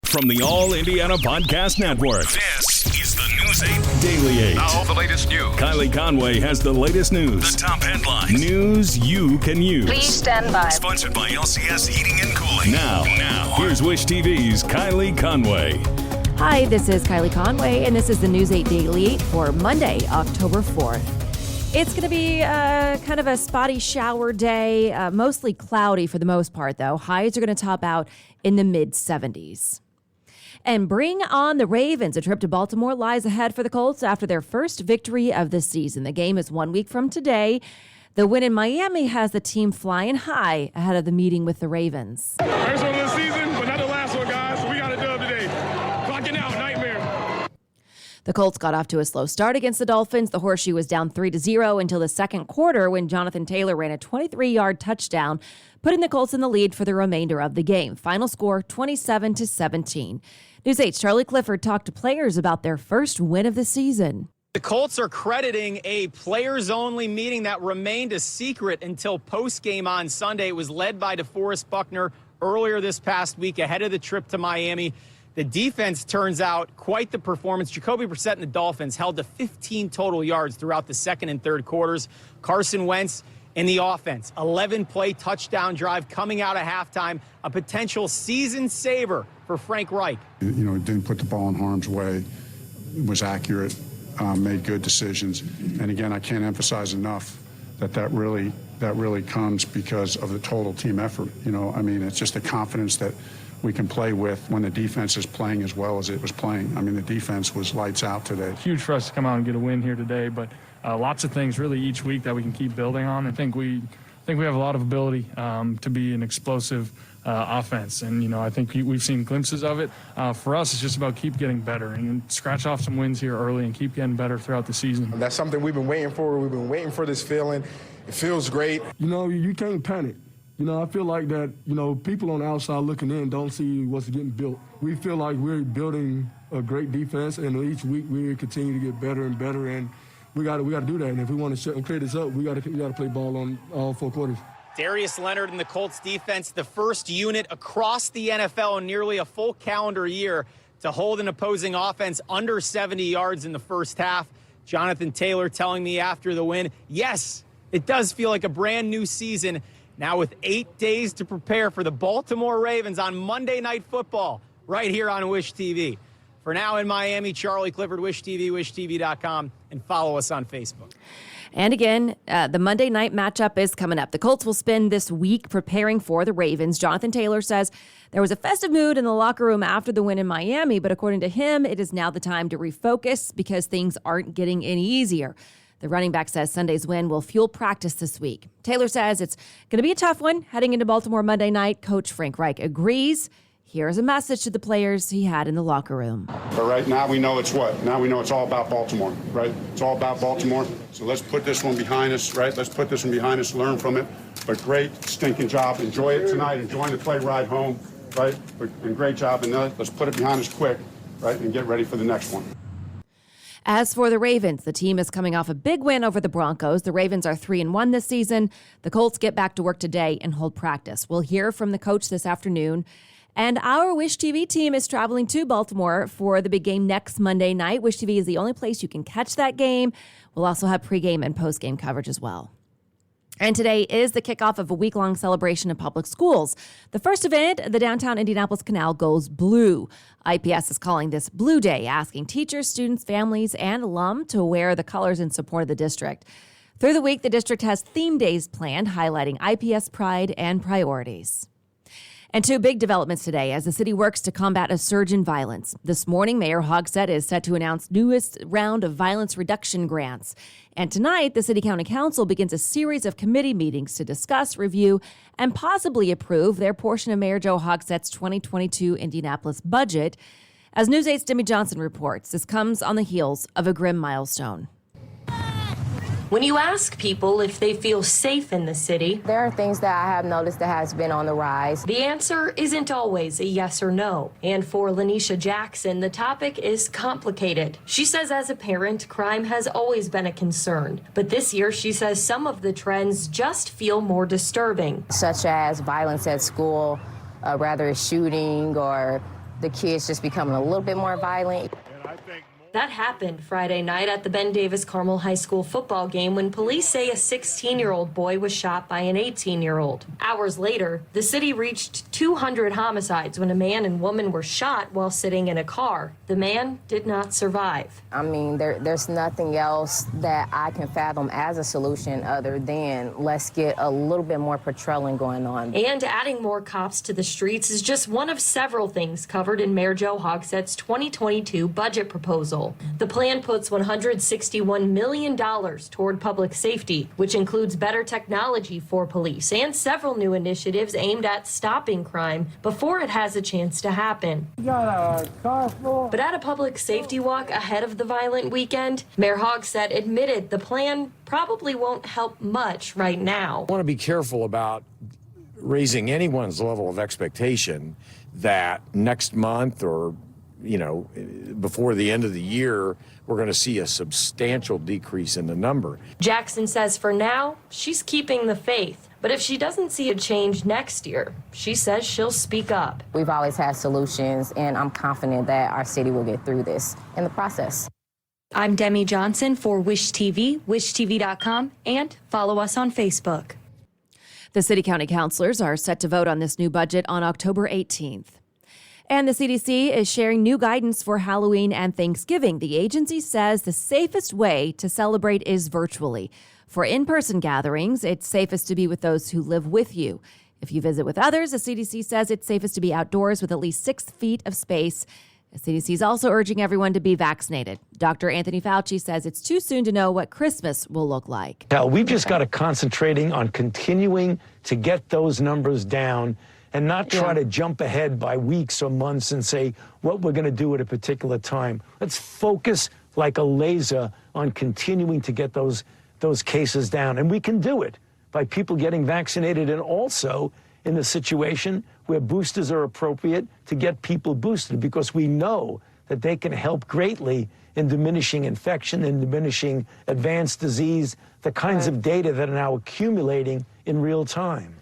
From the All Indiana Podcast Network, this is the News 8 Daily 8. Now, the latest news. Kylie Conway has the latest news. The top headlines. News you can use. Please stand by. Sponsored by LCS Heating and Cooling. Now, here's Wish TV's Kylie Conway. Hi, this is Kylie Conway, and this is the News 8 Daily 8 for Monday, October 4th. It's going to be kind of a spotty shower day, mostly cloudy for the most part, though. Highs are going to top out in the mid-70s. And bring on the Ravens. A trip to Baltimore lies ahead for the Colts after their first victory of the season. The game is 1 week from today. The win in Miami has the team flying high ahead of the meeting with the Ravens. First one of the season, but not the last one, guys. So we got a dub today. Clocking out, nightmare. The Colts got off to a slow start against the Dolphins. The Horseshoe was down 3-0 until the second quarter when Jonathan Taylor ran a 23-yard touchdown, putting the Colts in the lead for the remainder of the game. Final score, 27-17. News 8's Charlie Clifford talked to players about their first win of the season. The Colts are crediting a players-only meeting that remained a secret until post-game on Sunday. It was led by DeForest Buckner earlier this past week ahead of the trip to Miami. The defense turns out quite the performance. Jacoby Brissett and the Dolphins held to 15 total yards throughout the second and third quarters. Carson Wentz in the offense, 11-play touchdown drive coming out of halftime, a potential season saver for Frank Reich. Didn't put the ball in harm's way, was accurate, made good decisions. And again, I can't emphasize enough that really comes because of the total team effort. It's just the confidence that we can play with when the defense is playing as well as it was playing. The defense was lights out today. Huge for us to come out and get a win here today, but lots of things really each week that we can keep building on. I think we have a lot of ability to be an explosive offense, and I think we've seen glimpses of it. For us, it's just about keep getting better and scratch off some wins here early and keep getting better throughout the season. That's something we've been waiting for. We've been waiting for this feeling. It feels great. You can't panic. I feel like that, people on the outside looking in don't see what's getting built. We feel like we're building a great defense, and each week we continue to get better and better, and we got to do that. And if we want to clear this up, we got to play ball on all four quarters. Darius Leonard and the Colts defense, the first unit across the NFL in nearly a full calendar year to hold an opposing offense under 70 yards in the first half. Jonathan Taylor telling me after the win, yes, it does feel like a brand new season. Now with 8 days to prepare for the Baltimore Ravens on Monday Night Football right here on Wish TV. For now in Miami, Charlie Clifford, Wish TV, wishtv.com, and follow us on Facebook. And again, the Monday night matchup is coming up. The Colts will spend this week preparing for the Ravens. Jonathan Taylor says there was a festive mood in the locker room after the win in Miami, but according to him, it is now the time to refocus because things aren't getting any easier. The running back says Sunday's win will fuel practice this week. Taylor says it's going to be a tough one heading into Baltimore Monday night. Coach Frank Reich agrees. Here's a message to the players he had in the locker room. But right now we know it's what? Now we know it's all about Baltimore, right? It's all about Baltimore. So let's put this one behind us, right? Let's put this one behind us, learn from it. But great stinking job. Enjoy it tonight. Enjoy the play ride home, right? And great job. And let's put it behind us quick, right? And get ready for the next one. As for the Ravens, the team is coming off a big win over the Broncos. The Ravens are 3-1 this season. The Colts get back to work today and hold practice. We'll hear from the coach this afternoon. And our Wish TV team is traveling to Baltimore for the big game next Monday night. Wish TV is the only place you can catch that game. We'll also have pregame and postgame coverage as well. And today is the kickoff of a week-long celebration in public schools. The first event, the downtown Indianapolis Canal goes blue. IPS is calling this Blue Day, asking teachers, students, families, and alum to wear the colors in support of the district. Through the week, the district has theme days planned, highlighting IPS pride and priorities. And two big developments today as the city works to combat a surge in violence. This morning, Mayor Hogsett is set to announce newest round of violence reduction grants. And tonight, the City County Council begins a series of committee meetings to discuss, review, and possibly approve their portion of Mayor Joe Hogsett's 2022 Indianapolis budget. As News 8's Demi Johnson reports, this comes on the heels of a grim milestone. When you ask people if they feel safe in the city, there are things that I have noticed that has been on the rise. The answer isn't always a yes or no. And for Lanisha Jackson, the topic is complicated. She says as a parent, crime has always been a concern. But this year, she says some of the trends just feel more disturbing. Such as violence at school, rather a shooting or the kids just becoming a little bit more violent. That happened Friday night at the Ben Davis Carmel High School football game when police say a 16-year-old boy was shot by an 18-year-old. Hours later, the city reached 200 homicides when a man and woman were shot while sitting in a car. The man did not survive. I mean, there's nothing else that I can fathom as a solution other than let's get a little bit more patrolling going on. And adding more cops to the streets is just one of several things covered in Mayor Joe Hogsett's 2022 budget proposal. The plan puts $161 million toward public safety, which includes better technology for police and several new initiatives aimed at stopping crime before it has a chance to happen. But at a public safety walk ahead of the violent weekend, Mayor Hogsett admitted the plan probably won't help much right now. I want to be careful about raising anyone's level of expectation that next month or before the end of the year, we're going to see a substantial decrease in the number. Jackson says for now, she's keeping the faith. But if she doesn't see a change next year, she says she'll speak up. We've always had solutions, and I'm confident that our city will get through this in the process. I'm Demi Johnson for Wish TV, wishtv.com, and follow us on Facebook. The city county councilors are set to vote on this new budget on October 18th. And the CDC is sharing new guidance for Halloween and Thanksgiving. The agency says the safest way to celebrate is virtually. For in-person gatherings, it's safest to be with those who live with you. If you visit with others, the CDC says it's safest to be outdoors with at least 6 feet of space. The CDC is also urging everyone to be vaccinated. Dr. Anthony Fauci says it's too soon to know what Christmas will look like. Now, we've just got to concentrating on continuing to get those numbers down and not try to jump ahead by weeks or months and say what we're going to do at a particular time. Let's focus like a laser on continuing to get those cases down. And we can do it by people getting vaccinated and also in the situation where boosters are appropriate to get people boosted, because we know that they can help greatly in diminishing infection and diminishing advanced disease, the kinds of data that are now accumulating in real time.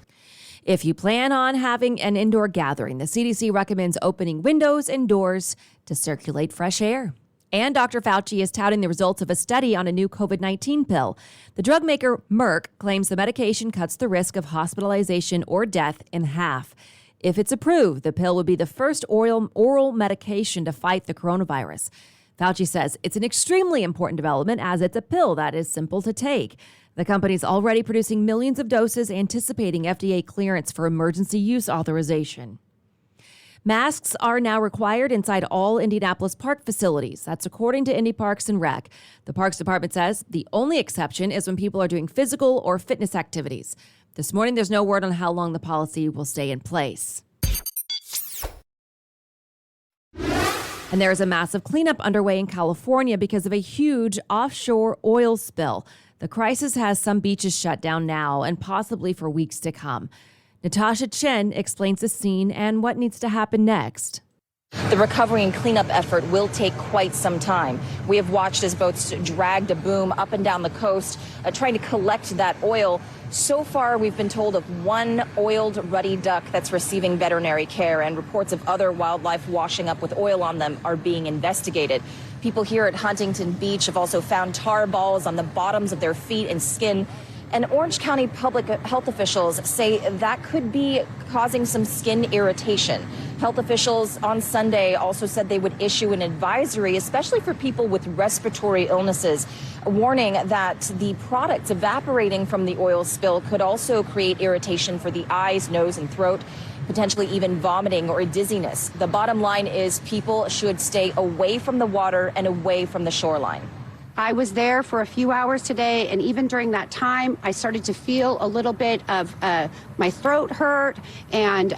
If you plan on having an indoor gathering, the CDC recommends opening windows and doors to circulate fresh air. And Dr. Fauci is touting the results of a study on a new COVID-19 pill. The drug maker Merck claims the medication cuts the risk of hospitalization or death in half. If it's approved, the pill would be the first oral medication to fight the coronavirus. Fauci says it's an extremely important development as it's a pill that is simple to take. The company's already producing millions of doses, anticipating FDA clearance for emergency use authorization. Masks are now required inside all Indianapolis Park facilities. That's according to Indy Parks and Rec. The Parks Department says the only exception is when people are doing physical or fitness activities. This morning, there's no word on how long the policy will stay in place. And there is a massive cleanup underway in California because of a huge offshore oil spill. The crisis has some beaches shut down now and possibly for weeks to come. Natasha Chen explains the scene and what needs to happen next. The recovery and cleanup effort will take quite some time. We have watched as boats dragged a boom up and down the coast, trying to collect that oil. So far, we've been told of one oiled ruddy duck that's receiving veterinary care, and reports of other wildlife washing up with oil on them are being investigated. People here at Huntington Beach have also found tar balls on the bottoms of their feet and skin. And Orange County public health officials say that could be causing some skin irritation. Health officials on Sunday also said they would issue an advisory, especially for people with respiratory illnesses, warning that the products evaporating from the oil spill could also create irritation for the eyes, nose, and throat, potentially even vomiting or dizziness. The bottom line is people should stay away from the water and away from the shoreline. I was there for a few hours today, and even during that time, I started to feel a little bit of my throat hurt, and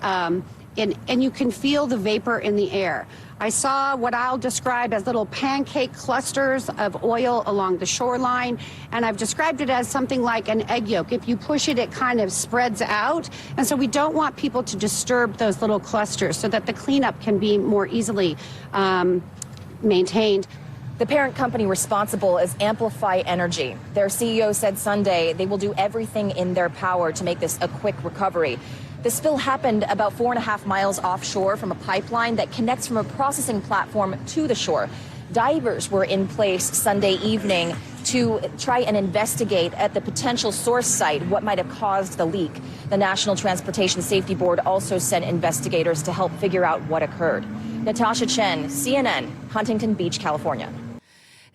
you can feel the vapor in the air. I saw what I'll describe as little pancake clusters of oil along the shoreline, and I've described it as something like an egg yolk. If you push it, it kind of spreads out, and so we don't want people to disturb those little clusters so that the cleanup can be more easily maintained. The parent company responsible is Amplify Energy. Their CEO said Sunday they will do everything in their power to make this a quick recovery. The spill happened about 4.5 miles offshore from a pipeline that connects from a processing platform to the shore. Divers were in place Sunday evening to try and investigate at the potential source site what might have caused the leak. The National Transportation Safety Board also sent investigators to help figure out what occurred. Natasha Chen, CNN, Huntington Beach, California.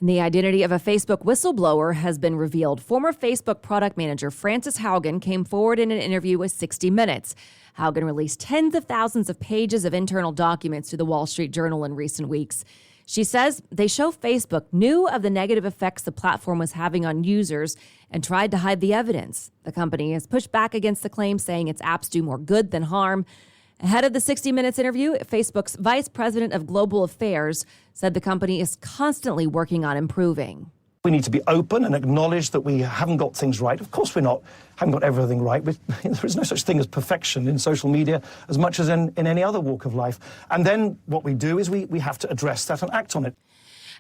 And the identity of a Facebook whistleblower has been revealed. Former Facebook product manager Frances Haugen came forward in an interview with 60 Minutes. Haugen released tens of thousands of pages of internal documents to the Wall Street Journal in recent weeks. She says they show Facebook knew of the negative effects the platform was having on users and tried to hide the evidence. The company has pushed back against the claim, saying its apps do more good than harm. Ahead of the 60 Minutes interview, Facebook's vice president of global affairs said the company is constantly working on improving. We need to be open and acknowledge that we haven't got things right. Of course haven't got everything right. There is no such thing as perfection in social media as much as in any other walk of life. And then what we do is we have to address that and act on it.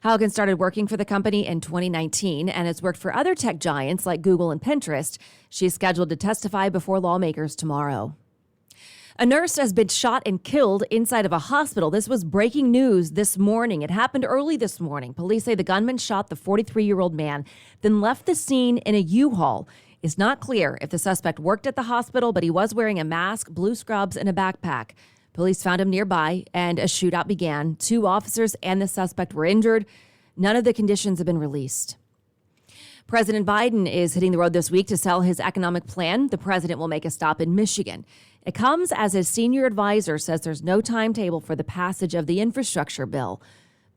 Haugen started working for the company in 2019 and has worked for other tech giants like Google and Pinterest. She's scheduled to testify before lawmakers tomorrow. A nurse has been shot and killed inside of a hospital. This was breaking news this morning. It happened early this morning. Police say the gunman shot the 43-year-old man, then left the scene in a U-Haul. It's not clear if the suspect worked at the hospital, but he was wearing a mask, blue scrubs, and a backpack. Police found him nearby, and a shootout began. 2 officers and the suspect were injured. None of the conditions have been released. President Biden is hitting the road this week to sell his economic plan. The president will make a stop in Michigan. It comes as his senior advisor says there's no timetable for the passage of the infrastructure bill.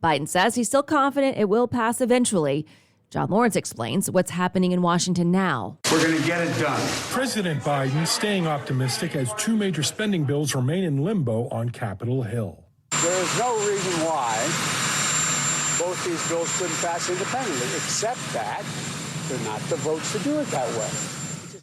Biden says he's still confident it will pass eventually. John Lawrence explains what's happening in Washington now. We're going to get it done. President Biden staying optimistic as 2 major spending bills remain in limbo on Capitol Hill. There is no reason why both these bills couldn't pass independently, except that they're not the votes to do it that way.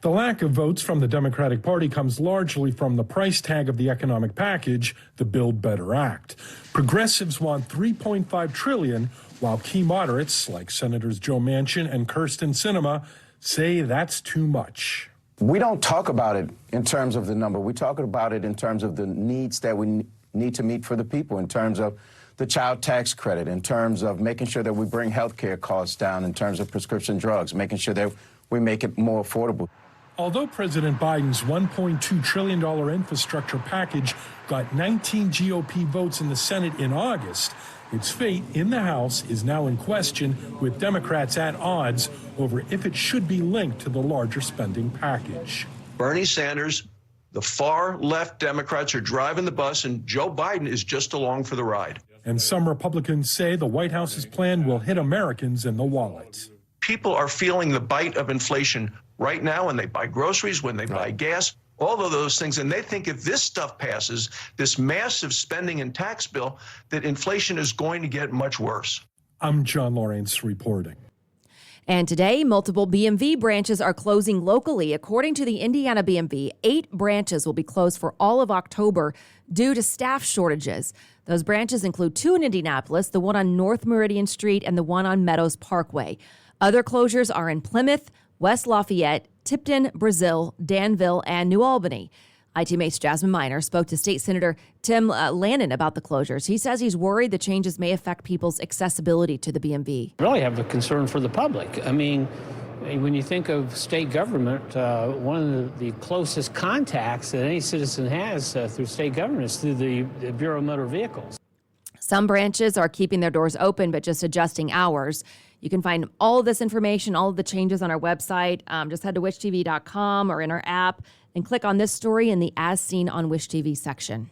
The lack of votes from the Democratic Party comes largely from the price tag of the economic package, the Build Better Act. Progressives want $3.5 trillion, while key moderates like Senators Joe Manchin and Kyrsten Sinema say that's too much. We don't talk about it in terms of the number. We talk about it in terms of the needs that we need to meet for the people, in terms of the child tax credit, in terms of making sure that we bring health care costs down, in terms of prescription drugs, making sure that we make it more affordable. Although President Biden's $1.2 trillion infrastructure package got 19 GOP votes in the Senate in August, its fate in the House is now in question, with Democrats at odds over if it should be linked to the larger spending package. Bernie Sanders, the far left Democrats are driving the bus, and Joe Biden is just along for the ride. And some Republicans say the White House's plan will hit Americans in the wallet. People are feeling the bite of inflation right now when they buy groceries, when they buy gas, all of those things. And they think if this stuff passes, this massive spending and tax bill, that inflation is going to get much worse. I'm John Lawrence reporting. And today, multiple BMV branches are closing locally. According to the Indiana BMV, 8 branches will be closed for all of October due to staff shortages. Those branches include 2 in Indianapolis, the one on North Meridian Street and the one on Meadows Parkway. Other closures are in Plymouth, West Lafayette, Tipton, Brazil, Danville, and New Albany. ITMA's Jasmine Miner spoke to State Senator Tim Lannon about the closures. He says he's worried the changes may affect people's accessibility to the BMV. I really have a concern for the public. I mean, when you think of state government, one of the closest contacts that any citizen has through state government is through the Bureau of Motor Vehicles. Some branches are keeping their doors open, but just adjusting hours. You can find all of this information, all of the changes on our website. Just head to wishtv.com or in our app and click on this story in the As Seen on Wish TV section.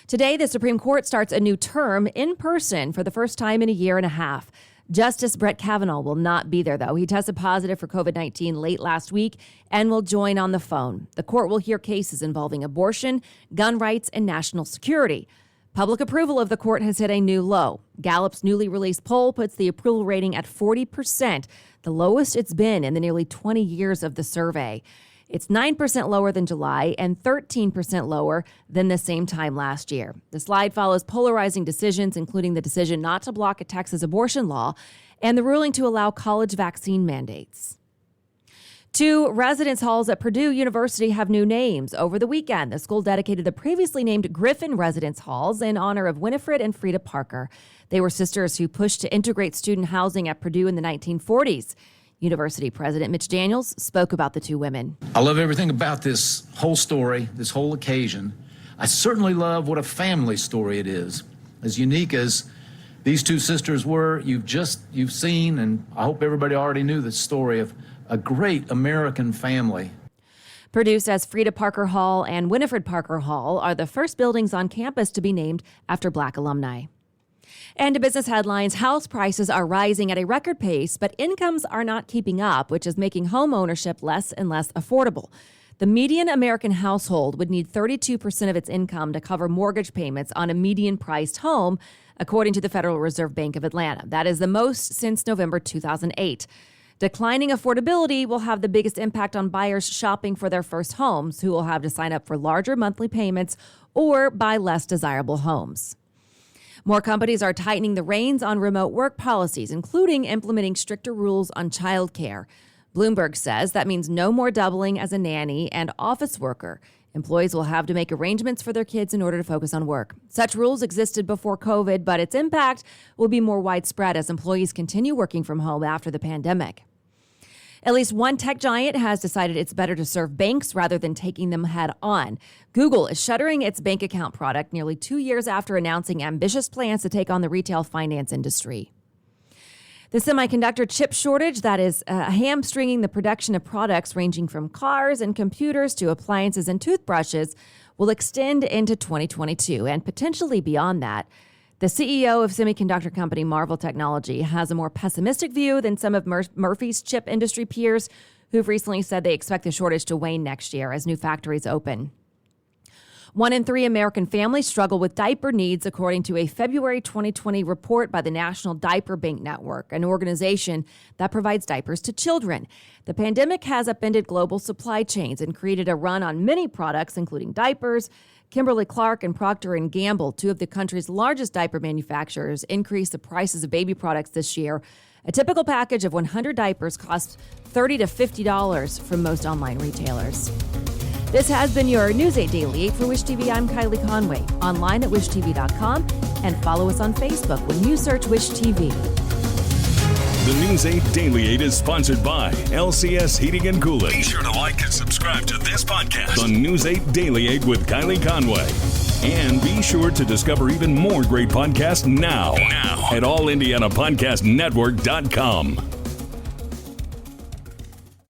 Today, the Supreme Court starts a new term in person for the first time in a year and a half. Justice Brett Kavanaugh will not be there, though. He tested positive for COVID-19 late last week and will join on the phone. The court will hear cases involving abortion, gun rights, and national security. Public approval of the court has hit a new low. Gallup's newly released poll puts the approval rating at 40%, the lowest it's been in the nearly 20 years of the survey. It's 9% lower than July and 13% lower than the same time last year. The slide follows polarizing decisions, including the decision not to block a Texas abortion law and the ruling to allow college vaccine mandates. Two residence halls at Purdue University have new names. Over the weekend, the school dedicated the previously named Griffin Residence Halls in honor of Winifred and Frida Parker. They were sisters who pushed to integrate student housing at Purdue in the 1940s. University President Mitch Daniels spoke about the two women. I love everything about this whole story, this whole occasion. I certainly love what a family story it is. As unique as these two sisters were, you've seen, and I hope everybody already knew the story of a great American family. Purdue says Frida Parker Hall and Winifred Parker Hall are the first buildings on campus to be named after Black alumni. And to business headlines, house prices are rising at a record pace, but incomes are not keeping up, which is making home ownership less and less affordable. The median American household would need 32% of its income to cover mortgage payments on a median-priced home, according to the Federal Reserve Bank of Atlanta. That is the most since November 2008. Declining affordability will have the biggest impact on buyers shopping for their first homes, who will have to sign up for larger monthly payments or buy less desirable homes. More companies are tightening the reins on remote work policies, including implementing stricter rules on childcare. Bloomberg says that means no more doubling as a nanny and office worker. Employees will have to make arrangements for their kids in order to focus on work. Such rules existed before COVID, but its impact will be more widespread as employees continue working from home after the pandemic. At least one tech giant has decided it's better to serve banks rather than taking them head on. Google is shuttering its bank account product nearly 2 years after announcing ambitious plans to take on the retail finance industry. The semiconductor chip shortage that is hamstringing the production of products ranging from cars and computers to appliances and toothbrushes will extend into 2022 and potentially beyond that. The CEO of semiconductor company Marvell Technology has a more pessimistic view than some of Murphy's chip industry peers, who've recently said they expect the shortage to wane next year as new factories open. 1 in 3 American families struggle with diaper needs, according to a February 2020 report by the National Diaper Bank Network, an organization that provides diapers to children. The pandemic has upended global supply chains and created a run on many products, including diapers. Kimberly-Clark and Procter & Gamble, two of the country's largest diaper manufacturers, increased the prices of baby products this year. A typical package of 100 diapers costs $30 to $50 from most online retailers. This has been your News 8 Daily 8 for Wish TV. I'm Kylie Conway, online at wishtv.com, and follow us on Facebook when you search Wish TV. The News 8 Daily 8 is sponsored by LCS Heating and Cooling. Be sure to like and subscribe to this podcast. The News 8 Daily 8 with Kylie Conway. And be sure to discover even more great podcasts now at allindianapodcastnetwork.com.